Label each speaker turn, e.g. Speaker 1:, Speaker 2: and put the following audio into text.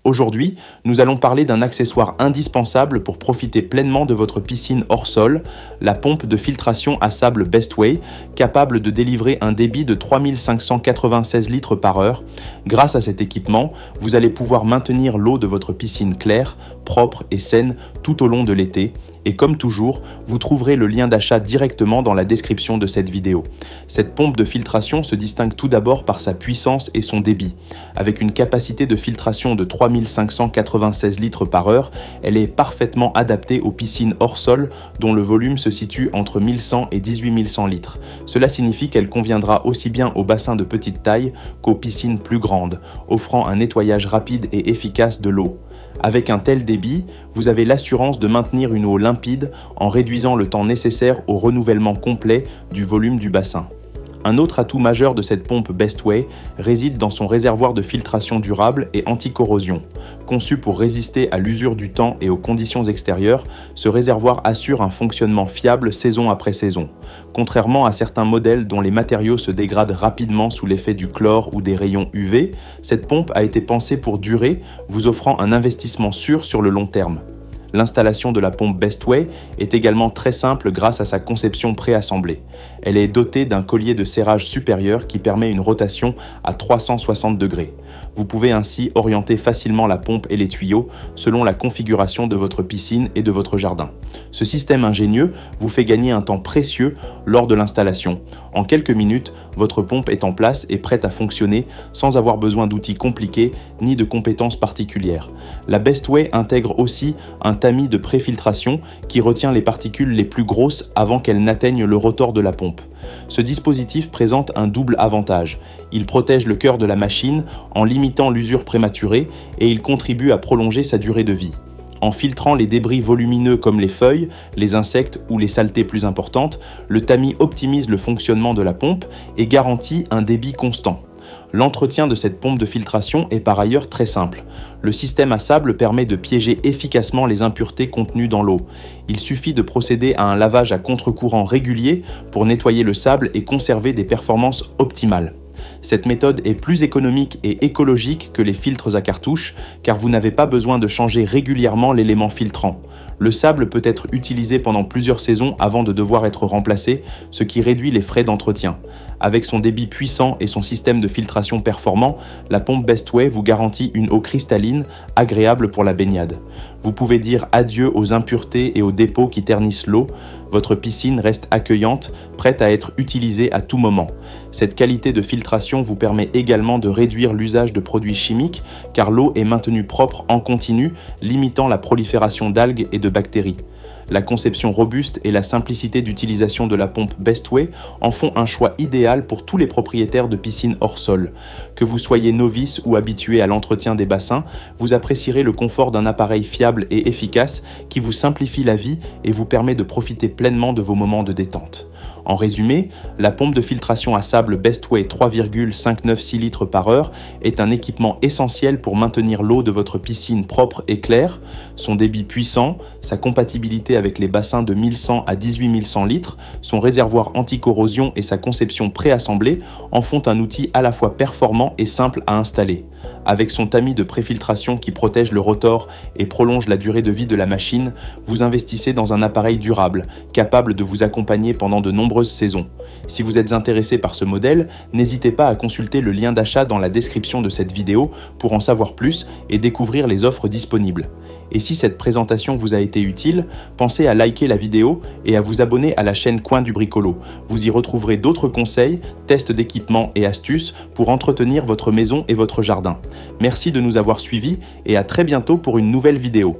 Speaker 1: Aujourd'hui, nous allons parler d'un accessoire indispensable pour profiter pleinement de votre piscine hors sol, la pompe de filtration à sable Bestway, capable de délivrer un débit de 3596 litres par heure. Grâce à cet équipement, vous allez pouvoir maintenir l'eau de votre piscine claire, propre et saine tout au long de l'été. Et comme toujours, vous trouverez le lien d'achat directement dans la description de cette vidéo. Cette pompe de filtration se distingue tout d'abord par sa puissance et son débit. Avec une capacité de filtration de 3596 litres par heure, elle est parfaitement adaptée aux piscines hors sol dont le volume se situe entre 1100 et 18100 litres. Cela signifie qu'elle conviendra aussi bien aux bassins de petite taille qu'aux piscines plus grandes, offrant un nettoyage rapide et efficace de l'eau. Avec un tel débit, vous avez l'assurance de maintenir une eau limpide en réduisant le temps nécessaire au renouvellement complet du volume du bassin. Un autre atout majeur de cette pompe Bestway réside dans son réservoir de filtration durable et anti-corrosion. Conçu pour résister à l'usure du temps et aux conditions extérieures, ce réservoir assure un fonctionnement fiable saison après saison. Contrairement à certains modèles dont les matériaux se dégradent rapidement sous l'effet du chlore ou des rayons UV, cette pompe a été pensée pour durer, vous offrant un investissement sûr sur le long terme. L'installation de la pompe Bestway est également très simple grâce à sa conception préassemblée. Elle est dotée d'un collier de serrage supérieur qui permet une rotation à 360 degrés. Vous pouvez ainsi orienter facilement la pompe et les tuyaux selon la configuration de votre piscine et de votre jardin. Ce système ingénieux vous fait gagner un temps précieux lors de l'installation. En quelques minutes, votre pompe est en place et prête à fonctionner sans avoir besoin d'outils compliqués ni de compétences particulières. La Bestway intègre aussi un tamis de préfiltration qui retient les particules les plus grosses avant qu'elles n'atteignent le rotor de la pompe. Ce dispositif présente un double avantage. Il protège le cœur de la machine en limitant l'usure prématurée et il contribue à prolonger sa durée de vie. En filtrant les débris volumineux comme les feuilles, les insectes ou les saletés plus importantes, le tamis optimise le fonctionnement de la pompe et garantit un débit constant. L'entretien de cette pompe de filtration est par ailleurs très simple. Le système à sable permet de piéger efficacement les impuretés contenues dans l'eau. Il suffit de procéder à un lavage à contre-courant régulier pour nettoyer le sable et conserver des performances optimales. Cette méthode est plus économique et écologique que les filtres à cartouches car vous n'avez pas besoin de changer régulièrement l'élément filtrant. Le sable peut être utilisé pendant plusieurs saisons avant de devoir être remplacé, ce qui réduit les frais d'entretien. Avec son débit puissant et son système de filtration performant, la pompe Bestway vous garantit une eau cristalline, agréable pour la baignade. Vous pouvez dire adieu aux impuretés et aux dépôts qui ternissent l'eau. Votre piscine reste accueillante, prête à être utilisée à tout moment. Cette qualité de filtration vous permet également de réduire l'usage de produits chimiques, car l'eau est maintenue propre en continu, limitant la prolifération d'algues et de bactéries. La conception robuste et la simplicité d'utilisation de la pompe Bestway en font un choix idéal pour tous les propriétaires de piscines hors sol. Que vous soyez novice ou habitué à l'entretien des bassins, vous apprécierez le confort d'un appareil fiable et efficace qui vous simplifie la vie et vous permet de profiter pleinement de vos moments de détente. En résumé, la pompe de filtration à sable Bestway 3,596 litres par heure est un équipement essentiel pour maintenir l'eau de votre piscine propre et claire. Son débit puissant, sa compatibilité avec les bassins de 1100 à 18100 litres, son réservoir anti-corrosion et sa conception préassemblée en font un outil à la fois performant et simple à installer. Avec son tamis de préfiltration qui protège le rotor et prolonge la durée de vie de la machine, vous investissez dans un appareil durable, capable de vous accompagner pendant de nombreuses saisons. Si vous êtes intéressé par ce modèle, n'hésitez pas à consulter le lien d'achat dans la description de cette vidéo pour en savoir plus et découvrir les offres disponibles. Et si cette présentation vous a été utile, pensez à liker la vidéo et à vous abonner à la chaîne Coin du Bricolo. Vous y retrouverez d'autres conseils, tests d'équipements et astuces pour entretenir votre maison et votre jardin. Merci de nous avoir suivis et à très bientôt pour une nouvelle vidéo.